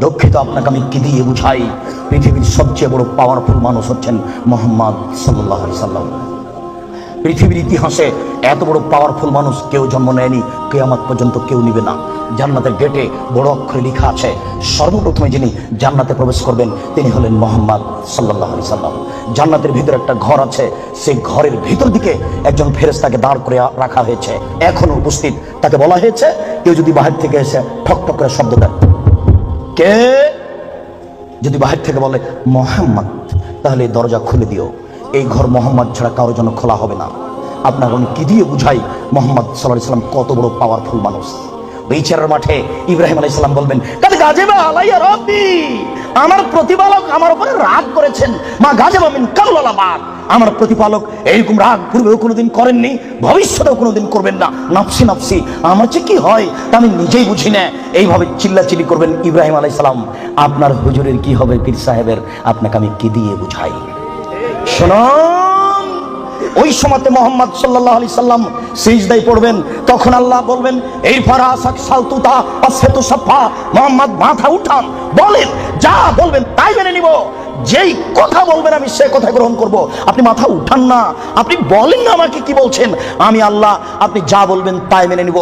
দুঃখিত, আপনাকে আমি কি দিয়ে বুঝাই? পৃথিবীর সবচেয়ে বড় পাওয়ারফুল মানুষ হচ্ছেন মুহাম্মদ সাল্লাল্লাহু আলাইহি সাল্লাম। পৃথিবীর ইতিহাসে এত বড় পাওয়ারফুল মানুষ কেউ জন্ম নেয়নি, কিয়ামত পর্যন্ত কেউ নিবে না। জান্নাতের গেটে বড় অক্ষরে লেখা আছে, সর্বপ্রথমে যিনি জান্নাতে প্রবেশ করবেন তিনি হলেন মুহাম্মদ সাল্লাল্লাহু আলাইহি সাল্লাম। জান্নাতের ভিতরে একটা ঘর আছে, সেই ঘরের ভিতর দিকে একজন ফেরেশতাকে দাঁড় করে রাখা হয়েছে, এখনো উপস্থিত। তাকে বলা হয়েছে, কেউ যদি বাহির থেকে এসে ঠক ঠক করে শব্দ দেয়, কে যদি বাহির থেকে বলে মুহাম্মদ, তাহলে এই দরজা খুলে দিও। এই ঘর মোহাম্মদ ছাড়া কারোর জন্য খোলা হবে না। আপনার আমি কি দিয়ে বুঝাই মুহাম্মদ সাল্লাল্লাহু আলাইহি সাল্লাম কত বড় পাওয়ারফুল মানুষ? বিচারের মাঠে ইব্রাহিম আলাইহিস সালাম বলবেন, কাদ গাজিবা আলাইয়া রাব্বি, আমার প্রতিপালক আমার উপরে রাগ করেছেন। মা গাজিবা মিন কাবল বাদ, আমার প্রতিপালক এরকম রাগ পূর্বেও কোনোদিন করেননি, ভবিষ্যতেও কোনোদিন করবেন না। নাফসি নাফসি, আমার যে কি হয় তা আমি নিজেই বুঝি না। এইভাবে চিল্লাচিল্লি করবেন ইব্রাহিম আলাইহিস সালাম। আপনার হুজুরের কি হবে, পীর সাহেবের? আপনাকে আমি কি দিয়ে বুঝাই? শুনুন, ওই সময়তে মুহাম্মদ সাল্লাল্লাহু আলাইহি সাল্লাম সিজদায় পড়বেন, তখন আল্লাহ বলবেন, এই ফারাসাক সালতুতা আসেতু সাফা, মুহাম্মদ মাথা উঠান, বলেন, যা বলবেন তাই মেনে নিব। যেই কথা বলবেন আমি সে কথা গ্রহণ করব। আপনি মাথা উঠান না, আপনি বলেন না আমাকে কি বলছেন, আমি আল্লাহ, আপনি যা বলবেন তাই মেনে নিব।